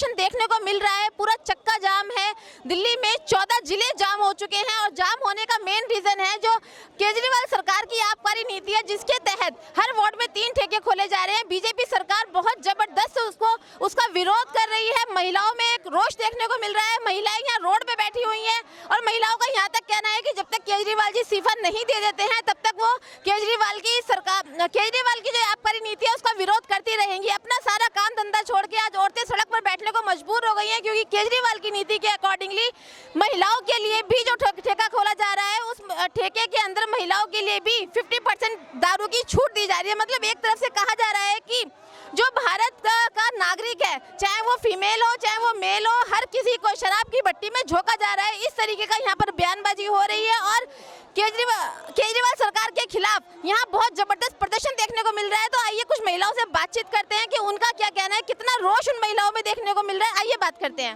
प्रदर्शन देखने को मिल रहा है। पूरा चक्का जाम है। दिल्ली में 14 जिले जाम हो चुके हैं और जाम होने का मेन रीजन है जो केजरीवाल सरकार की आबकारी नीति है, जिसके तहत हर वार्ड में 3 ठेके खोले जा रहे हैं। बीजेपी सरकार बहुत जबरदस्त उसका विरोध कर रही है। महिलाओं में एक रोष देखने को मिल रहा है। महिलाएं यहाँ रोड पे बैठी हुई हैं और महिलाओं का यहाँ तक कहना है कि जब तक केजरीवाल जी इस्तीफा नहीं दे देते हैं तब तक वो केजरीवाल की जो आबकारी नीति है उसका विरोध करती रहेंगी। अपना सारा काम धंधा छोड़ के आज औरतें सड़क पर बैठने को मजबूर हो गई हैं, क्योंकि केजरीवाल की नीति के अकॉर्डिंगली महिलाओं के लिए भी जो ठेका खोला जा रहा है उस ठेके के अंदर महिलाओं के लिए भी 50% दारू की छूट दी जा रही है। मतलब एक तरफ से कहा जा रहा है कि जो भारत का नागरिक है, चाहे वो फीमेल हो चाहे वो मेल हो, हर किसी को शराब की भट्टी में झोंका जा रहा है। इस तरीके का यहाँ पर बयानबाजी हो रही है और केजरीवाल सरकार के खिलाफ यहाँ बहुत जबरदस्त प्रदर्शन देखने को मिल रहा है। तो आइए कुछ महिलाओं से बातचीत करते हैं कि उनका क्या कहना है, कितना रोष उन महिलाओं में देखने को मिल रहा है। आइए बात करते हैं।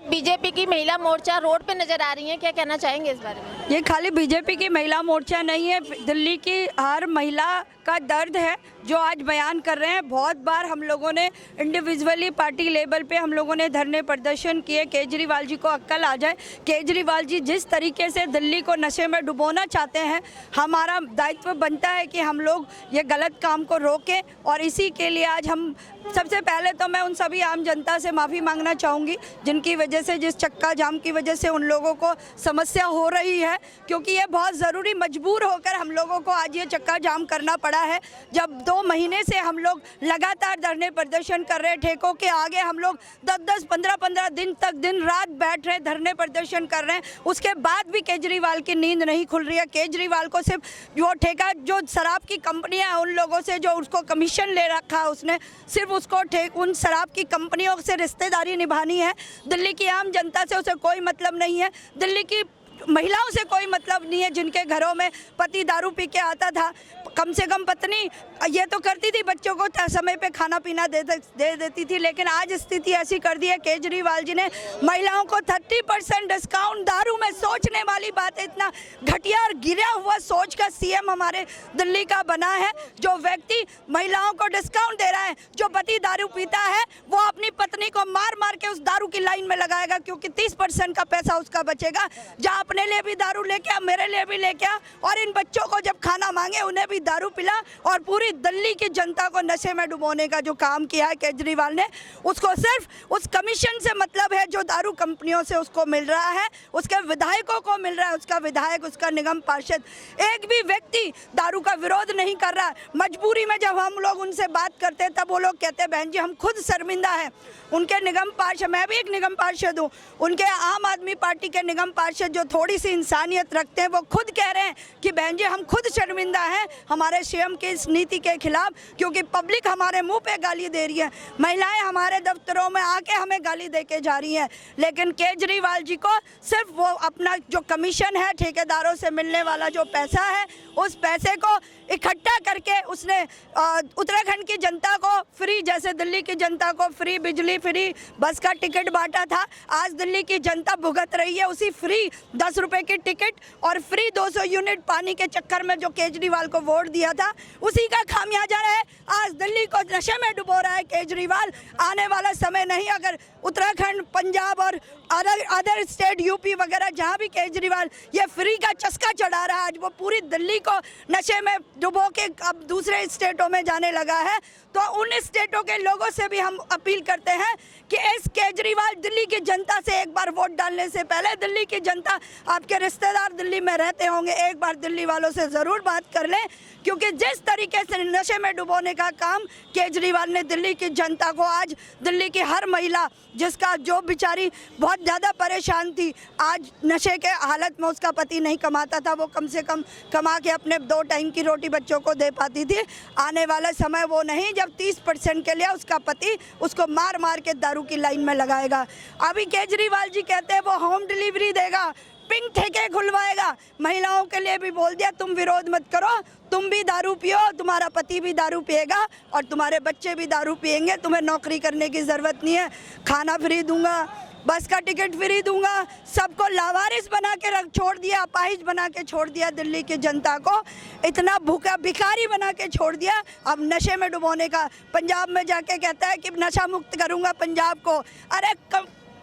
बीजेपी की महिला मोर्चा रोड पे नजर आ रही है, क्या कहना चाहेंगे इस बारे में? ये खाली बीजेपी की महिला मोर्चा नहीं है, दिल्ली की हर महिला का दर्द है जो आज बयान कर रहे हैं। बहुत बार हम लोगों ने इंडिविजुअली पार्टी लेवल पे हम लोगों ने धरने प्रदर्शन किए। केजरीवाल जी को अक्ल आ जाए। केजरीवाल जी जिस तरीके से दिल्ली को नशे में डुबोना चाहते हैं, हमारा दायित्व बनता है कि हम लोग ये गलत काम को रोकें। और इसी के लिए आज हम सबसे पहले तो मैं उन सभी आम जनता से माफ़ी मांगना चाहूँगी जिनकी वजह से, जिस चक्का जाम की वजह से उन लोगों को समस्या हो रही है, क्योंकि ये बहुत ज़रूरी मजबूर होकर हम लोगों को आज ये चक्का जाम करना पड़ा है। जब 2 महीने से हम लोग लगातार धरने प्रदर्शन कर रहे, ठेकों के आगे हम लोग 10-10, 15-15 दिन तक दिन रात बैठ रहे, धरने प्रदर्शन कर रहे हैं, उसके बाद भी केजरीवाल की नींद नहीं खुल रही है। केजरीवाल को सिर्फ वो ठेका जो शराब की कंपनियां हैं उन लोगों से जो उसको कमीशन ले रखा है, उसने सिर्फ उसको उन शराब की कंपनियों से रिश्तेदारी निभानी है। दिल्ली की आम जनता से उसे कोई मतलब नहीं है। दिल्ली की महिलाओं से कोई मतलब नहीं है जिनके घरों में पति दारू पी के आता था। कम से कम पत्नी ये तो करती थी, बच्चों को समय पे खाना पीना दे देती थी, लेकिन आज स्थिति ऐसी कर दी है केजरीवाल जी ने महिलाओं को 30% डिस्काउंट दारू में। सोचने वाली बात है, इतना घटिया और गिरा हुआ सोच का सीएम हमारे दिल्ली का बना है। जो व्यक्ति महिलाओं को डिस्काउंट दे रहा है, जो पति दारू पीता है, वो अपनी पत्नी को मार मार के उस दारू की लाइन में लगाएगा, क्योंकि 30% का पैसा उसका बचेगा। जहाँ अपने लिए भी दारू लेके आ, मेरे लिए भी लेके आ, और इन बच्चों को जब खाना मांगे उन्हें भी दारू पिला। और पूरी दिल्ली की जनता को नशे में डुबोने का जो काम किया है केजरीवाल ने, उसको सिर्फ उस कमीशन से मतलब है जो दारू कंपनियों से उसको मिल रहा है, उसके विधायकों को मिल रहा है। उसका विधायक, उसका निगम पार्षद, एक भी व्यक्ति दारू का विरोध नहीं कर रहा। मजबूरी में जब हम लोग उनसे बात करते हैं तब वो लोग कहते हैं बहन जी हम खुद शर्मिंदा हैं। उनके निगम पार्षद, मैं भी एक निगम पार्षद हूँ, उनके आम आदमी पार्टी के निगम पार्षद जो थोड़ी सी इंसानियत रखते हैं, वो खुद कह रहे हैं कि बहन जी हम खुद शर्मिंदा हैं हमारे सीएम की इस नीति के खिलाफ, क्योंकि पब्लिक हमारे मुंह पे गाली दे रही है, महिलाएं हमारे दफ्तरों में आके हमें गाली दे के जा रही हैं। लेकिन केजरीवाल जी को सिर्फ वो अपना जो कमीशन है, ठेकेदारों से मिलने वाला जो पैसा है, उस पैसे को इकट्ठा करके उसने उत्तराखंड की जनता को फ्री, जैसे दिल्ली की जनता को फ्री बिजली, फ्री बस का टिकट बांटा था, आज दिल्ली की जनता भुगत रही है उसी फ्री 10 रुपए की टिकट और फ्री 200 यूनिट पानी के चक्कर में जो केजरीवाल को वोट दिया था, उसी का खामियाजा है। आज दिल्ली को नशे में डुबो रहा है केजरीवाल। आने वाला समय नहीं, अगर उत्तराखंड, पंजाब और अदर स्टेट, यूपी वगैरह जहाँ भी केजरीवाल ये फ्री का चस्का चढ़ा रहा है, आज वो पूरी दिल्ली को नशे में डुबो के अब दूसरे स्टेटों में जाने लगा है। तो उन स्टेटों के लोगों से भी हम अपील करते हैं कि इस केजरीवाल दिल्ली की जनता से एक बार वोट डालने से पहले दिल्ली की जनता आपके रिश्तेदार दिल्ली में रहते होंगे, एक बार दिल्ली वालों से ज़रूर बात कर लें, क्योंकि जिस तरीके से नशे में डुबोने का काम केजरीवाल ने दिल्ली की जनता को, आज दिल्ली की हर महिला जिसका जो बेचारी बहुत ज़्यादा परेशान थी, आज नशे के हालत में उसका पति नहीं कमाता था, वो कम से कम कमा के अपने 2 टाइम की रोटी बच्चों को दे पाती थी। आने वाला समय वो नहीं जब 30% के लिए उसका पति उसको मार मार के दारू की लाइन में लगाएगा। अभी केजरीवाल जी कहते हैं वो होम डिलीवरी देगा, पिंक ठेके खुलवाएगा, महिलाओं के लिए भी बोल दिया तुम विरोध मत करो, तुम भी दारू पियो, तुम्हारा पति भी दारू पिएगा और तुम्हारे बच्चे भी दारू पिएंगे, तुम्हें नौकरी करने की ज़रूरत नहीं है, खाना फ्री दूंगा, बस का टिकट फ्री दूंगा, सबको लावारिस बना के छोड़ दिया, अपाहिज बना के छोड़ दिया, दिल्ली की जनता को इतना भूखा भिखारी बना के छोड़ दिया। अब नशे में डुबोने का, पंजाब में जाके कहता है कि नशा मुक्त करूंगा पंजाब को। अरे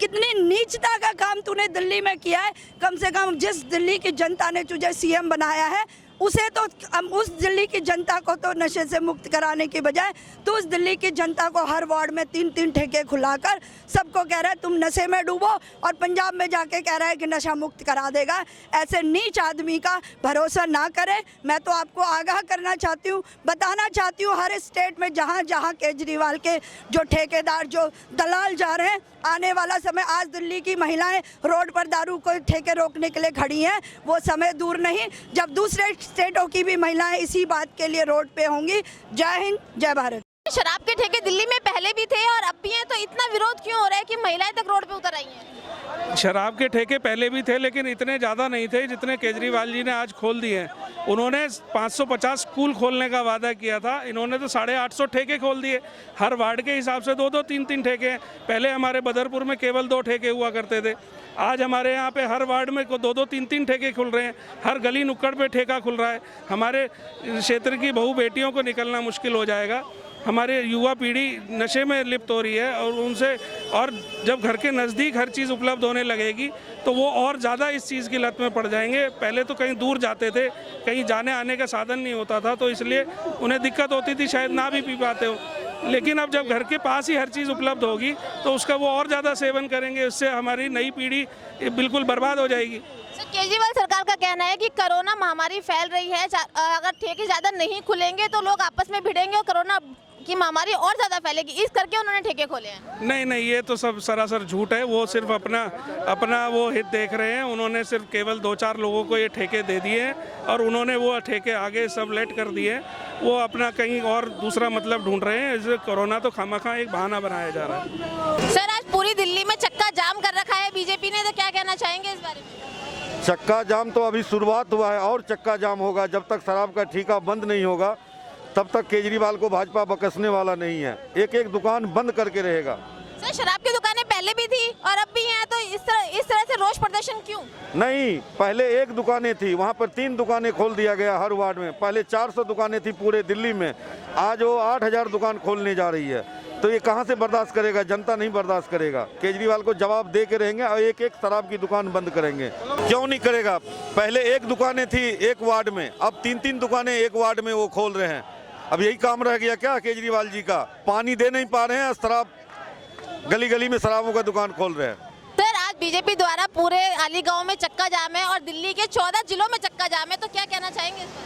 कितनी नीचता का काम तूने दिल्ली में किया है। कम से कम जिस दिल्ली की जनता ने तुझे सीएम बनाया है उसे तो, उस दिल्ली की जनता को तो नशे से मुक्त कराने की बजाय तो उस दिल्ली की जनता को हर वार्ड में 3-3 ठेके खुलाकर सबको कह रहा है तुम नशे में डूबो, और पंजाब में जाके कह रहा है कि नशा मुक्त करा देगा। ऐसे नीच आदमी का भरोसा ना करें। मैं तो आपको आगाह करना चाहती हूँ, बताना चाहती हूँ, हर स्टेट में जहाँ जहाँ केजरीवाल के जो ठेकेदार, जो दलाल जा रहे हैं, आने वाला समय, आज दिल्ली की महिलाएं रोड पर दारू को ठेके रोकने के लिए खड़ी हैं, वो समय दूर नहीं जब दूसरे स्टेटों की भी महिलाएं इसी बात के लिए रोड पे होंगी। जय हिंद, जय भारत। शराब के ठेके दिल्ली में पहले भी थे और अब भी हैं, तो इतना विरोध क्यों हो रहा है कि महिलाएं तक रोड पे उतर आई हैं? शराब के ठेके पहले भी थे लेकिन इतने ज़्यादा नहीं थे जितने केजरीवाल जी ने आज खोल दिए हैं। उन्होंने 550 स्कूल खोलने का वादा किया था, इन्होंने तो 850 ठेके खोल दिए। हर वार्ड के हिसाब से 2-2, 3-3 ठेके हैं। पहले हमारे बदरपुर में केवल 2 ठेके हुआ करते थे, आज हमारे यहाँ पे हर वार्ड में 2-2, 3-3 ठेके खुल रहे हैं। हर गली नुक्कड़ पे ठेका खुल रहा है। हमारे क्षेत्र की बहू बेटियों को निकलना मुश्किल हो जाएगा। हमारे युवा पीढ़ी नशे में लिप्त हो रही है और उनसे, और जब घर के नज़दीक हर चीज़ उपलब्ध होने लगेगी तो वो और ज़्यादा इस चीज़ की लत में पड़ जाएंगे। पहले तो कहीं दूर जाते थे, कहीं जाने आने का साधन नहीं होता था, तो इसलिए उन्हें दिक्कत होती थी, शायद ना भी पी पाते हो। लेकिन अब जब घर के पास ही हर चीज़ उपलब्ध होगी तो उसका वो और ज़्यादा सेवन करेंगे, इससे हमारी नई पीढ़ी बिल्कुल बर्बाद हो जाएगी। केजरीवाल सरकार का कहना है कि कोरोना महामारी फैल रही है, अगर ठेके ज़्यादा नहीं खुलेंगे तो लोग आपस में भिड़ेंगे और कोरोना की महामारी और ज़्यादा फैलेगी, इस करके उन्होंने ठेके खोले हैं। नहीं, ये तो सब सरासर झूठ है। वो सिर्फ अपना वो हित देख रहे हैं। उन्होंने सिर्फ केवल 2-4 लोगों को ये ठेके दे दिए हैं और उन्होंने वो ठेके आगे सब लेट कर दिए। वो अपना कहीं और दूसरा मतलब ढूंढ रहे हैं। इसलिए कोरोना तो खामखा एक बहाना बनाया जा रहा है। सर, आज पूरी दिल्ली में चक्का जाम कर रखा है बीजेपी ने, तो क्या कहना चाहेंगे इस बारे में? चक्का जाम तो अभी शुरुआत हुआ है और चक्का जाम होगा। जब तक शराब का ठेका बंद नहीं होगा तब तक केजरीवाल को भाजपा बकसने वाला नहीं है। एक दुकान बंद करके रहेगा। सर, शराब की दुकानें पहले भी थी और अब भी हैं, तो इस तरह से रोष प्रदर्शन क्यों? नहीं, पहले 1 दुकानें थी, वहाँ पर 3 दुकानें खोल दिया गया हर वार्ड में। पहले 400 दुकानें थी पूरे दिल्ली में, आज वो 8000 दुकान खोलने जा रही है। तो ये कहाँ से बर्दाश्त करेगा? जनता नहीं बर्दाश्त करेगा। केजरीवाल को जवाब दे के रहेंगे और एक शराब की दुकान बंद करेंगे। क्यों नहीं करेगा? पहले 1 दुकानें थी 1 वार्ड में, अब 3-3 दुकानें 1 वार्ड में वो खोल रहे हैं। अब यही काम रह गया क्या केजरीवाल जी का? पानी दे नहीं पा रहे हैं, शराब गली गली में शराबों का दुकान खोल रहे हैं। सर, आज बीजेपी द्वारा पूरे अलीगढ़ में चक्का जाम है और दिल्ली के 14 जिलों में चक्का जाम है, तो क्या कहना चाहेंगे इस पर?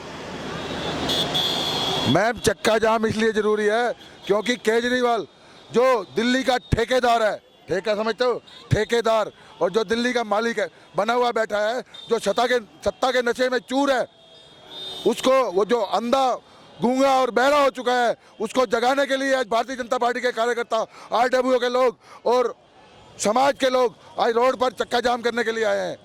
मैम, चक्का जाम इसलिए जरूरी है क्योंकि केजरीवाल जो दिल्ली का ठेकेदार है, ठेका समझते हो, ठेकेदार, और जो दिल्ली का मालिक है बना हुआ बैठा है, जो सत्ता के नशे में चूर है, उसको, वो जो अंधा, गूंगा और बहरा हो चुका है, उसको जगाने के लिए आज भारतीय जनता पार्टी के कार्यकर्ता, आरडब्ल्यू के लोग और समाज के लोग आज रोड पर चक्का जाम करने के लिए आए हैं।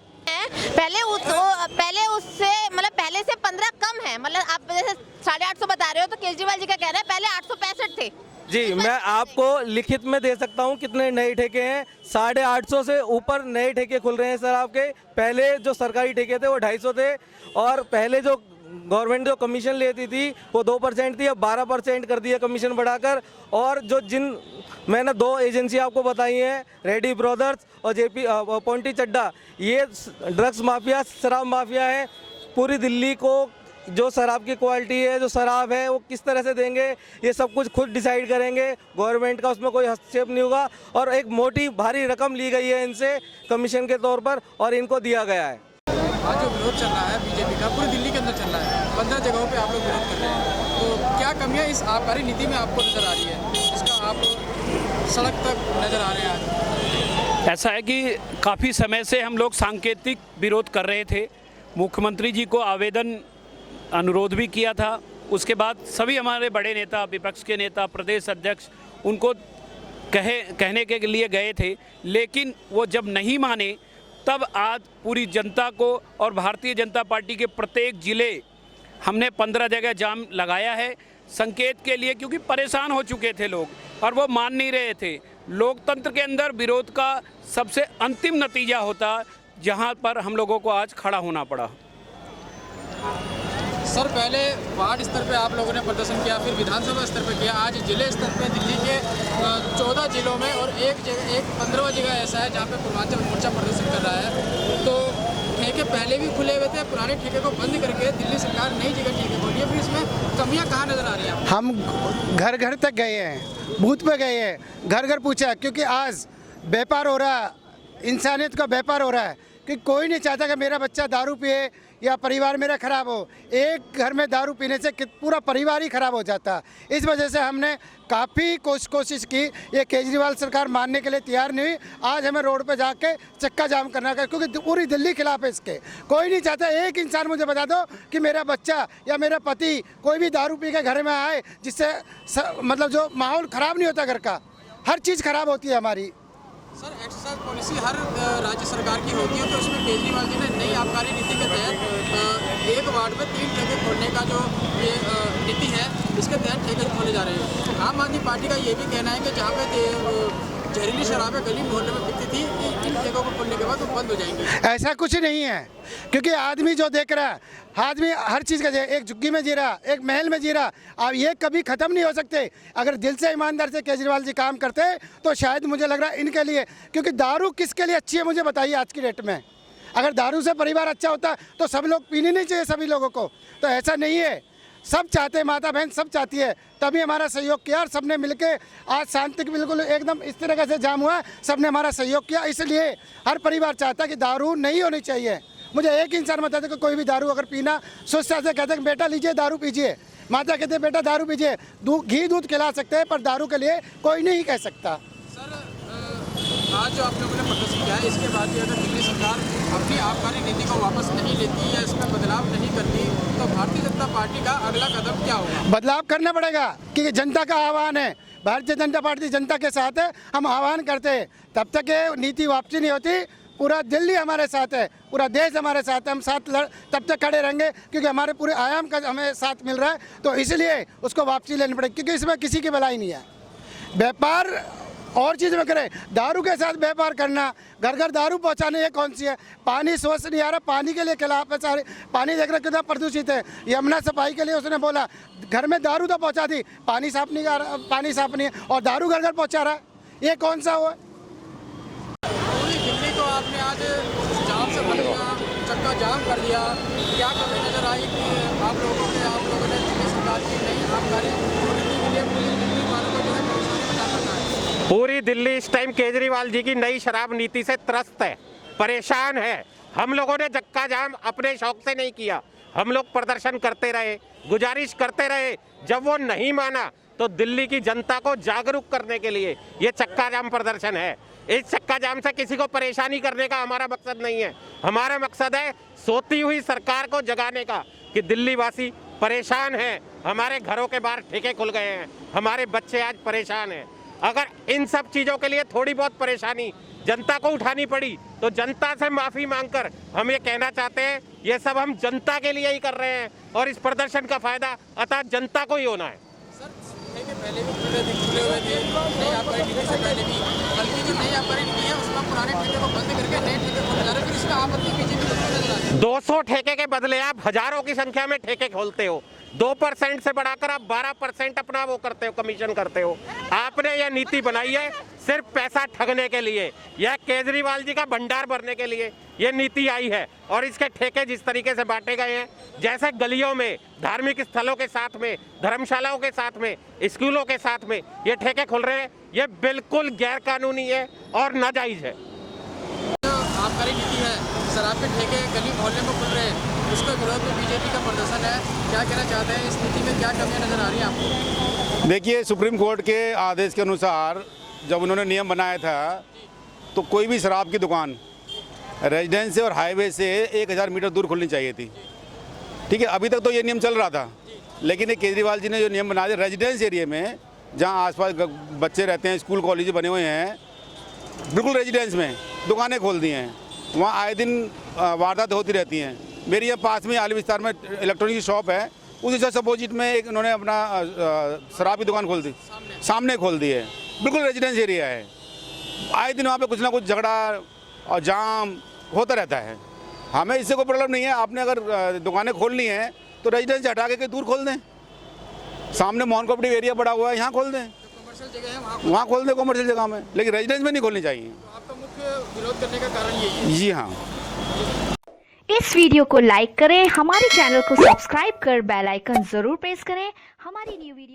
पहले से 15 कम है, मतलब आप जैसे 850 बता रहे हो, तो केजरीवाल जी का कहना है पहले 865 थे। जी, मैं आपको लिखित में दे सकता हूँ कितने नए ठेके हैं। 850 से ऊपर नए ठेके खुल रहे हैं सर आपके। पहले जो सरकारी ठेके थे वो 250 थे, और पहले जो गवर्नमेंट जो कमीशन लेती थी वो 2% थी, अब 12% कर दिया कमीशन बढ़ाकर। और मैंने 2 एजेंसी आपको बताई हैं, रेड्डी ब्रदर्स और जेपी पोंटी चड्डा, ये ड्रग्स माफिया, शराब माफिया है। पूरी दिल्ली को जो शराब की क्वालिटी है, जो शराब है, वो किस तरह से देंगे, ये सब कुछ खुद डिसाइड करेंगे। गवर्नमेंट का उसमें कोई हस्तक्षेप नहीं होगा। और एक मोटी भारी रकम ली गई है इनसे कमीशन के तौर पर और इनको दिया गया है। आज जो विरोध चल रहा है बीजेपी का पूरी दिल्ली के अंदर चल रहा है, 15 जगहों पे आप लोग विरोध कर रहे हैं, तो क्या कमियां इस आबकारी नीति में आपको नज़र आ रही है जिसका आप सड़क तक नज़र आ रहे हैं आज? ऐसा है कि काफ़ी समय से हम लोग सांकेतिक विरोध कर रहे थे। मुख्यमंत्री जी को आवेदन अनुरोध भी किया था, उसके बाद सभी हमारे बड़े नेता, विपक्ष के नेता, प्रदेश अध्यक्ष उनको कहने के लिए गए थे, लेकिन वो जब नहीं माने तब आज पूरी जनता को और भारतीय जनता पार्टी के प्रत्येक ज़िले हमने 15 जगह जाम लगाया है संकेत के लिए, क्योंकि परेशान हो चुके थे लोग और वो मान नहीं रहे थे। लोकतंत्र के अंदर विरोध का सबसे अंतिम नतीजा होता, जहां पर हम लोगों को आज खड़ा होना पड़ा। सर, पहले वार्ड स्तर पे आप लोगों ने प्रदर्शन किया, फिर विधानसभा स्तर पे किया, आज जिले स्तर पे दिल्ली के 14 जिलों में और एक 15वां जगह ऐसा है जहाँ पे पूर्वांचल मोर्चा प्रदर्शन कर रहा है। तो ठेके पहले भी खुले हुए थे, पुराने ठेके को बंद करके दिल्ली सरकार नई जगह ठेके खोली है, फिर इसमें कमियाँ कहाँ नज़र आ रही हैं? हम घर घर तक गए हैं, बूथ पे गए हैं, घर घर पूछा, क्योंकि आज व्यापार हो रहा है, इंसानियत का व्यापार हो रहा है कि कोई नहीं चाहता कि मेरा बच्चा दारू पिए या परिवार मेरा ख़राब हो। एक घर में दारू पीने से पूरा परिवार ही ख़राब हो जाता। इस वजह से हमने काफ़ी कोशिश की, ये केजरीवाल सरकार मानने के लिए तैयार नहीं हुई। आज हमें रोड पे जाके चक्का जाम करना है, क्योंकि पूरी दिल्ली खिलाफ है इसके। कोई नहीं चाहता, एक इंसान मुझे बता दो कि मेरा बच्चा या मेरा पति कोई भी दारू पी के घर में आए, जिससे मतलब जो माहौल ख़राब नहीं होता, घर का हर चीज़ ख़राब होती है हमारी। सर, एक्साइज पॉलिसी हर राज्य सरकार की होती है, तो उसमें केजरीवाल जी ने नई आबकारी नीति के तहत एक वार्ड में 3 ठेके खोलने का जो ये नीति है, इसके तहत ठेके खोले जा रहे हैं। आम आदमी पार्टी का ये भी कहना है कि जहाँ पे जहरीली शराबें गली मोहल्ले में बिकती थी, इन ठेकों को खोलने के बाद वो बंद हो जाएंगी। ऐसा कुछ नहीं है, क्योंकि आदमी जो देख रहा है, आदमी हर चीज़ का, एक झुग्गी में जी रहा, एक महल में जी रहा, अब ये कभी ख़त्म नहीं हो सकते। अगर दिल से ईमानदार से केजरीवाल जी काम करते तो शायद मुझे लग रहा है इनके लिए, क्योंकि दारू किसके लिए अच्छी है मुझे बताइए आज की डेट में। अगर दारू से परिवार अच्छा होता तो सब लोग पीने नहीं चाहिए सभी लोगों को, तो ऐसा नहीं है। सब चाहते हैं, माता बहन सब चाहती है, तभी हमारा सहयोग किया और सबने मिलके आज शांति बिल्कुल एकदम इस तरह से जाम हुआ, सबने हमारा सहयोग किया। इसलिए हर परिवार चाहता है कि दारू नहीं होनी चाहिए। मुझे एक इंसान बताते कि कोई भी दारू अगर पीना सोचता से कहते हैं बेटा लीजिए दारू पीजिए, माता कहते हैं बेटा दारू पीजिए, घी दूध खिला सकते हैं, पर दारू के लिए कोई नहीं कह सकता। सर, आज जो आप लोगों ने प्रदर्शन किया है, इसके बाद भी अगर दिल्ली सरकार अपनी आबकारी नीति को वापस नहीं लेती या इसमें बदलाव नहीं करती, तो भारतीय जनता पार्टी का अगला कदम क्या होगा? बदलाव करना पड़ेगा, क्योंकि जनता का आह्वान है, भारतीय जनता पार्टी जनता के साथ है, हम आह्वान करते हैं। तब तक ये नीति वापसी नहीं होती, पूरा दिल्ली हमारे साथ है, पूरा देश हमारे साथ है, हम साथ तब तक खड़े रहेंगे, क्योंकि हमारे पूरे आयाम का हमें साथ मिल रहा है, तो इसलिए उसको वापसी लेनी पड़ेगी, क्योंकि इसमें किसी की भलाई नहीं है। व्यापार और चीज़ में करें, दारू के साथ व्यापार करना, घर घर दारू पहुंचाने, ये कौन सी है? पानी स्वच्छ नहीं आ रहा, पानी के लिए खिलाफ है सारे, पानी देख रहे कितना प्रदूषित है। यमुना सफाई के लिए उसने बोला घर में दारू तो पहुंचा दी, पानी साफ नहीं आ रहा, पानी साफ नहीं है, और दारू घर घर पहुंचा रहा है, ये कौन सा हुआ? पूरी दिल्ली को आपने आज जाम से भर दिया, चक्का जाम कर दिया, क्या कमी नजर आई कि आप लोगों ने दिल्ली सरकार की नई आबकारी नीति के लिए पूरी दिल्ली वालों को जो है परेशानी में डाल रखा है? पूरी दिल्ली इस टाइम केजरीवाल जी की नई शराब नीति से त्रस्त है, परेशान है। हम लोगों ने चक्का जाम अपने शौक से नहीं किया, हम लोग प्रदर्शन करते रहे, गुजारिश करते रहे। जब वो नहीं माना तो दिल्ली की जनता को जागरूक करने के लिए ये चक्का जाम प्रदर्शन है। इस चक्का जाम से किसी को परेशानी करने का हमारा मकसद नहीं है, हमारा मकसद है सोती हुई सरकार को जगाने का कि दिल्ली वासी परेशान हैं, हमारे घरों के बाहर ठेके खुल गए हैं, हमारे बच्चे आज परेशान हैं। अगर इन सब चीज़ों के लिए थोड़ी बहुत परेशानी जनता को उठानी पड़ी तो जनता से माफ़ी मांगकर हम ये कहना चाहते हैं ये सब हम जनता के लिए ही कर रहे हैं और इस प्रदर्शन का फायदा अतः जनता को ही होना है। सर, ठेके पहले भी खुले हुए थे, नई आबकारी नीति से पहले भी, बल्कि जो नई आबकारी नीति है उसमें पुराने ठेके को बंद करके नए ठेके खोले जा रहे हैं, फिर इसका आपत्ति बीजेपी को नजर आ रही है। 200 ठेके के बदले आप हजारों की संख्या में ठेके खोलते हो, 2% से बढ़ाकर आप 12% अपना वो करते हो, कमीशन करते हो। आपने यह नीति बनाई है सिर्फ पैसा ठगने के लिए, यह केजरीवाल जी का भंडार भरने के लिए ये नीति आई है। और इसके ठेके जिस तरीके से बांटे गए हैं, जैसे गलियों में, धार्मिक स्थलों के साथ में, धर्मशालाओं के साथ में, स्कूलों के साथ में ये ठेके खुल रहे हैं, ये बिल्कुल गैर कानूनी है और नाजायज है। आबकारी नीति है शराब के ठेके गली मोहल्ले में खुल रहे हैं, उसके विरोध में बीजेपी का प्रदर्शन है, क्या कहना चाहते हैं? इस नीति में क्या कमियां नजर आ रही हैं आपको? देखिए, सुप्रीम कोर्ट के आदेश के अनुसार जब उन्होंने नियम बनाया था तो कोई भी शराब की दुकान रेजिडेंस से और हाईवे से 1000 मीटर दूर खुलनी चाहिए थी। ठीक है, अभी तक तो ये नियम चल रहा था, लेकिन ये केजरीवाल जी ने जो नियम बना दिया रेजिडेंस एरिया में, जहाँ आसपास बच्चे रहते हैं, स्कूल कॉलेज बने हुए हैं, बिल्कुल रेजिडेंस में दुकानें खोल दी हैं। वहाँ आए दिन वारदात होती रहती हैं। मेरी यहाँ पास में आली विस्तार में इलेक्ट्रॉनिक की शॉप है, उसी से अपोजिट में एक उन्होंने अपना शराब की दुकान खोल दी, सामने खोल दी है। बिल्कुल रेजिडेंस एरिया है, आए दिन वहाँ पे कुछ ना कुछ झगड़ा और जाम होता रहता है। हमें इससे कोई प्रॉब्लम नहीं है। आपने अगर दुकानें खोलनी है तो रेजिडेंस हटा के दूर खोल दें। सामने मोहन कोऑपरेटिव एरिया बड़ा हुआ है, यहाँ खोल दें, कमर्शियल जगह है वहाँ खोल दें कमर्शियल जगह में, लेकिन रेजिडेंस में नहीं खोलनी चाहिए। आपका मुख्य विरोध करने का कारण यही है? जी हाँ। इस वीडियो को लाइक करें, हमारे चैनल को सब्सक्राइब कर बेल आइकन जरूर प्रेस करें। हमारी न्यू वीडियो